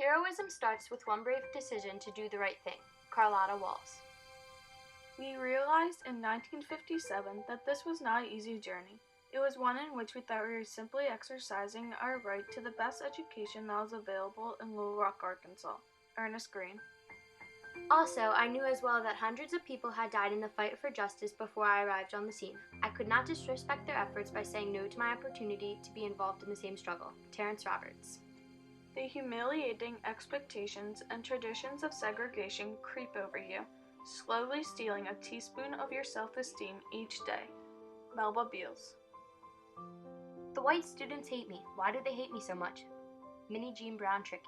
Heroism starts with one brave decision to do the right thing. Carlotta Walls. We realized in 1957 that this was not an easy journey. It was one in which we thought we were simply exercising our right to the best education that was available in Little Rock, Arkansas. Ernest Green. Also, I knew as well that hundreds of people had died in the fight for justice before I arrived on the scene. I could not disrespect their efforts by saying no to my opportunity to be involved in the same struggle. Terrence Roberts. The humiliating expectations and traditions of segregation creep over you, slowly stealing a teaspoon of your self-esteem each day. Melba Beals. The white students hate me. Why do they hate me so much? Minnie Jean Brown Tricky.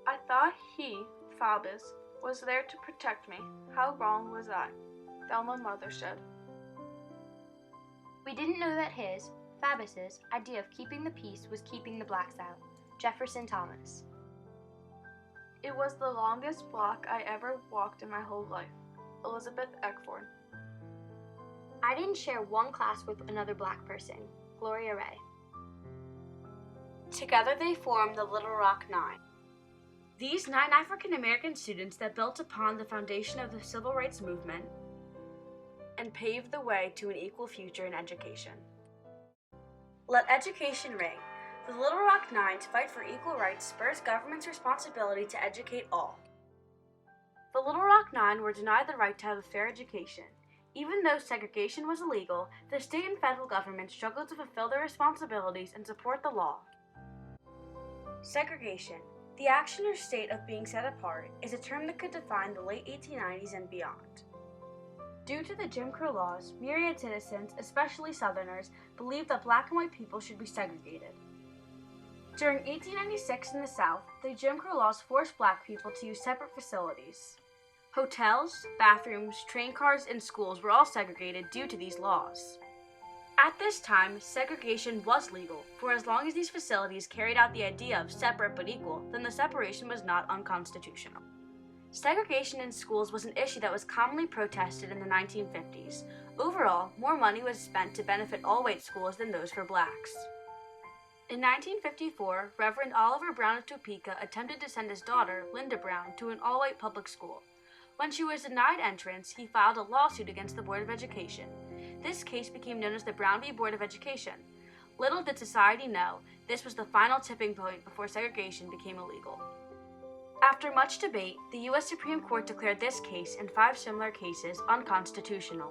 I thought he, Faubus, was there to protect me. How wrong was I? Thelma Mothershed. We didn't know that his, Faubus's, idea of keeping the peace was keeping the blacks out. Jefferson Thomas. It was the longest block I ever walked in my whole life. Elizabeth Eckford. I didn't share one class with another black person. Gloria Ray. Together they formed the Little Rock Nine. These 9 African American students that built upon the foundation of the civil rights movement and paved the way to an equal future in education. Let education ring. The Little Rock Nine's fight for equal rights spurs government's responsibility to educate all. The Little Rock Nine were denied the right to have a fair education. Even though segregation was illegal, the state and federal government struggled to fulfill their responsibilities and support the law. Segregation, the action or state of being set apart, is a term that could define the late 1890s and beyond. Due to the Jim Crow laws, myriad citizens, especially Southerners, believed that black and white people should be segregated. During 1896 in the South, the Jim Crow laws forced black people to use separate facilities. Hotels, bathrooms, train cars, and schools were all segregated due to these laws. At this time, segregation was legal, for as long as these facilities carried out the idea of separate but equal, then the separation was not unconstitutional. Segregation in schools was an issue that was commonly protested in the 1950s. Overall, more money was spent to benefit all white schools than those for blacks. In 1954, Reverend Oliver Brown of Topeka attempted to send his daughter, Linda Brown, to an all-white public school. When she was denied entrance, he filed a lawsuit against the Board of Education. This case became known as the Brown v. Board of Education. Little did society know, this was the final tipping point before segregation became illegal. After much debate, the U.S. Supreme Court declared this case and 5 similar cases unconstitutional.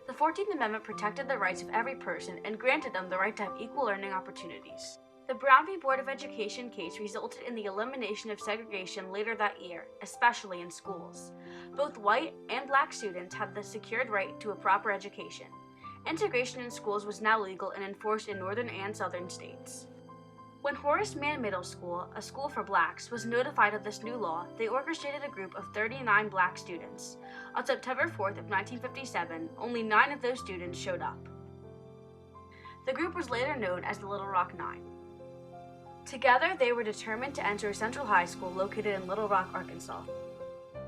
The 14th Amendment protected the rights of every person and granted them the right to have equal learning opportunities. The Brown v. Board of Education case resulted in the elimination of segregation later that year, especially in schools. Both white and black students had the secured right to a proper education. Integration in schools was now legal and enforced in northern and southern states. When Horace Mann Middle School, a school for blacks, was notified of this new law, they orchestrated a group of 39 black students. On September 4th of 1957, only 9 of those students showed up. The group was later known as the Little Rock Nine. Together, they were determined to enter Central High School located in Little Rock, Arkansas.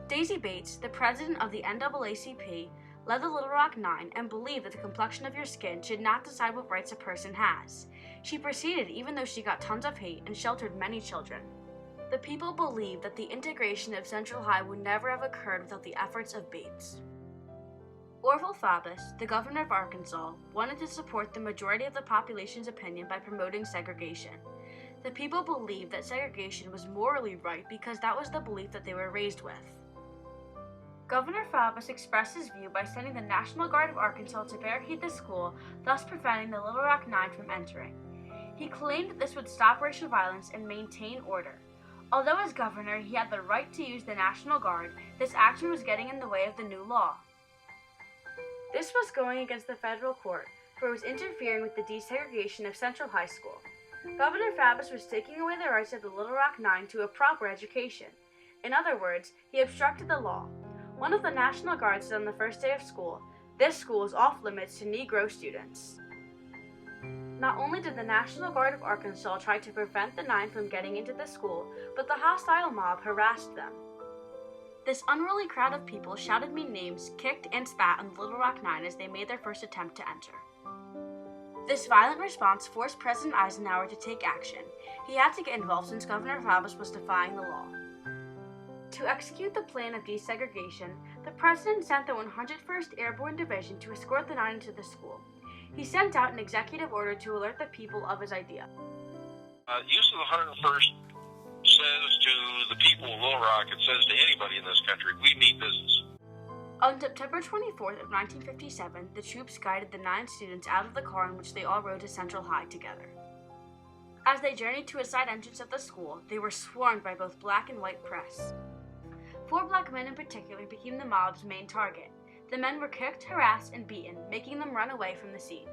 Daisy Bates, the president of the NAACP, led the Little Rock Nine and believed that the complexion of your skin should not decide what rights a person has. She proceeded even though she got tons of hate and sheltered many children. The people believed that the integration of Central High would never have occurred without the efforts of Bates. Orville Faubus, the governor of Arkansas, wanted to support the majority of the population's opinion by promoting segregation. The people believed that segregation was morally right because that was the belief that they were raised with. Governor Faubus expressed his view by sending the National Guard of Arkansas to barricade the school, thus preventing the Little Rock Nine from entering. He claimed that this would stop racial violence and maintain order. Although as governor he had the right to use the National Guard, this action was getting in the way of the new law. This was going against the federal court, for it was interfering with the desegregation of Central High School. Governor Faubus was taking away the rights of the Little Rock Nine to a proper education. In other words, he obstructed the law. One of the National Guard said on the first day of school, "This school is off limits to Negro students." Not only did the National Guard of Arkansas try to prevent the Nine from getting into the school, but the hostile mob harassed them. This unruly crowd of people shouted mean names, kicked, and spat on the Little Rock Nine as they made their first attempt to enter. This violent response forced President Eisenhower to take action. He had to get involved since Governor Faubus was defying the law. To execute the plan of desegregation, the president sent the 101st Airborne Division to escort the 9 into the school. He sent out an executive order to alert the people of his idea. Use of the 101st says to the people of Little Rock, it says to anybody in this country, we mean business. On September 24th of 1957, the troops guided the 9 students out of the car in which they all rode to Central High together. As they journeyed to a side entrance of the school, they were swarmed by both black and white press. 4 black men in particular became the mob's main target. The men were kicked, harassed, and beaten, making them run away from the scene.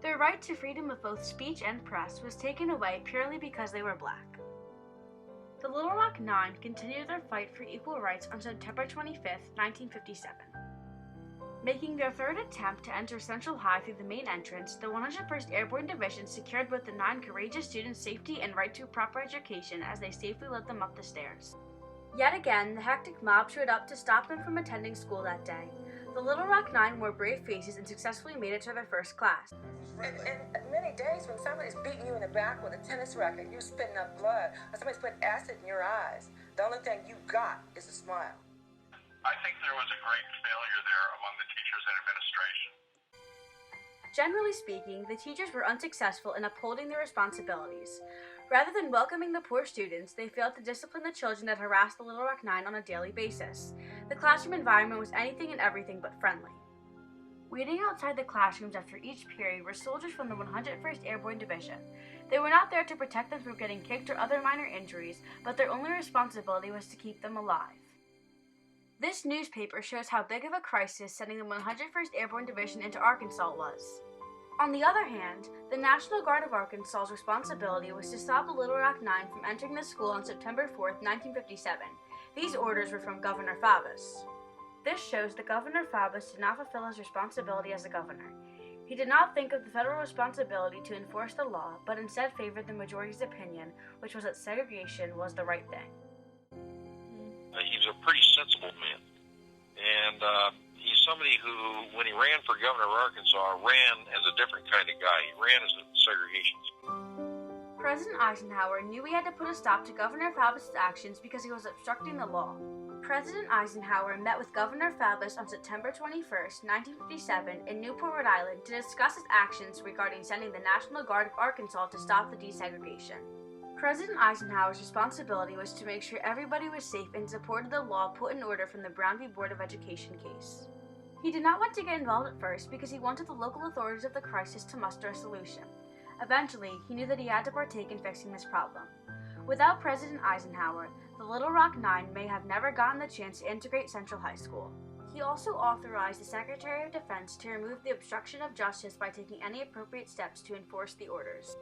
Their right to freedom of both speech and press was taken away purely because they were black. The Little Rock Nine continued their fight for equal rights on September 25, 1957. Making their 3rd attempt to enter Central High through the main entrance, the 101st Airborne Division secured both the 9 courageous students' safety and right to proper education as they safely led them up the stairs. Yet again, the hectic mob showed up to stop them from attending school that day. The Little Rock Nine wore brave faces and successfully made it to their first class. And many days when somebody's beating you in the back with a tennis racket, you're spitting up blood, or somebody's putting acid in your eyes, the only thing you got is a smile. I think there was a great failure there among the teachers and administration. Generally speaking, the teachers were unsuccessful in upholding their responsibilities. Rather than welcoming the poor students, they failed to discipline the children that harassed the Little Rock Nine on a daily basis. The classroom environment was anything and everything but friendly. Waiting outside the classrooms after each period were soldiers from the 101st Airborne Division. They were not there to protect them from getting kicked or other minor injuries, but their only responsibility was to keep them alive. This newspaper shows how big of a crisis sending the 101st Airborne Division into Arkansas was. On the other hand, the National Guard of Arkansas's responsibility was to stop the Little Rock Nine from entering the school on September 4, 1957. These orders were from Governor Faubus. This shows that Governor Faubus did not fulfill his responsibility as a governor. He did not think of the federal responsibility to enforce the law, but instead favored the majority's opinion, which was that segregation was the right thing. He was a pretty sensible man. And he's somebody who, when he ran for governor of Arkansas, ran as a different kind of guy. He ran as a segregationist. President Eisenhower knew he had to put a stop to Governor Faubus' actions because he was obstructing the law. President Eisenhower met with Governor Faubus on September 21, 1957, in Newport, Rhode Island, to discuss his actions regarding sending the National Guard of Arkansas to stop the desegregation. President Eisenhower's responsibility was to make sure everybody was safe and supported the law put in order from the Brown v. Board of Education case. He did not want to get involved at first because he wanted the local authorities of the crisis to muster a solution. Eventually, he knew that he had to partake in fixing this problem. Without President Eisenhower, the Little Rock Nine may have never gotten the chance to integrate Central High School. He also authorized the Secretary of Defense to remove the obstruction of justice by taking any appropriate steps to enforce the orders.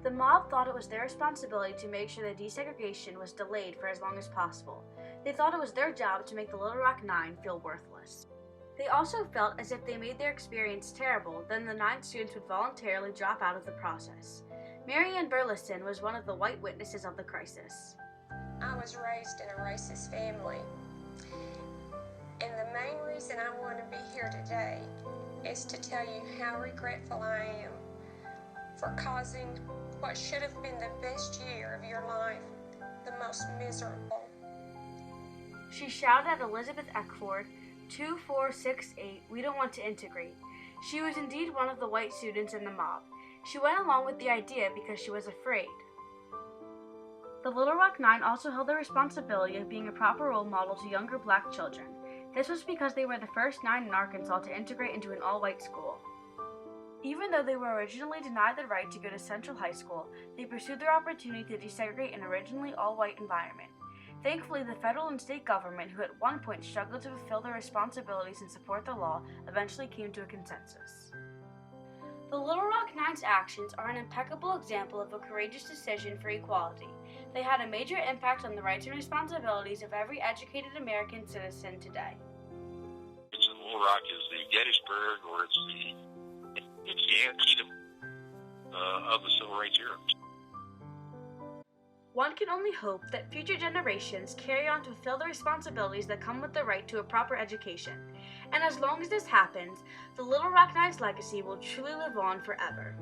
The mob thought it was their responsibility to make sure that desegregation was delayed for as long as possible. They thought it was their job to make the Little Rock Nine feel worthless. They also felt as if they made their experience terrible, then the 9 students would voluntarily drop out of the process. Mary Ann Burleson was one of the white witnesses of the crisis. I was raised in a racist family, and the main reason I want to be here today is to tell you how regretful I am for causing what should have been the best year of your life the most miserable. She shouted at Elizabeth Eckford, 2468, we don't want to integrate. She was indeed one of the white students in the mob. She went along with the idea because she was afraid. The Little Rock Nine also held the responsibility of being a proper role model to younger black children. This was because they were the first 9 in Arkansas to integrate into an all-white school. Even though they were originally denied the right to go to Central High School, they pursued their opportunity to desegregate an originally all-white environment. Thankfully, the federal and state government, who at one point struggled to fulfill their responsibilities and support the law, eventually came to a consensus. The Little Rock Nine's actions are an impeccable example of a courageous decision for equality. They had a major impact on the rights and responsibilities of every educated American citizen today. Little Rock is the Gettysburg, or it's the Antietam of the Civil Rights era. One can only hope that future generations carry on to fulfill the responsibilities that come with the right to a proper education. And as long as this happens, the Little Rock Knives legacy will truly live on forever.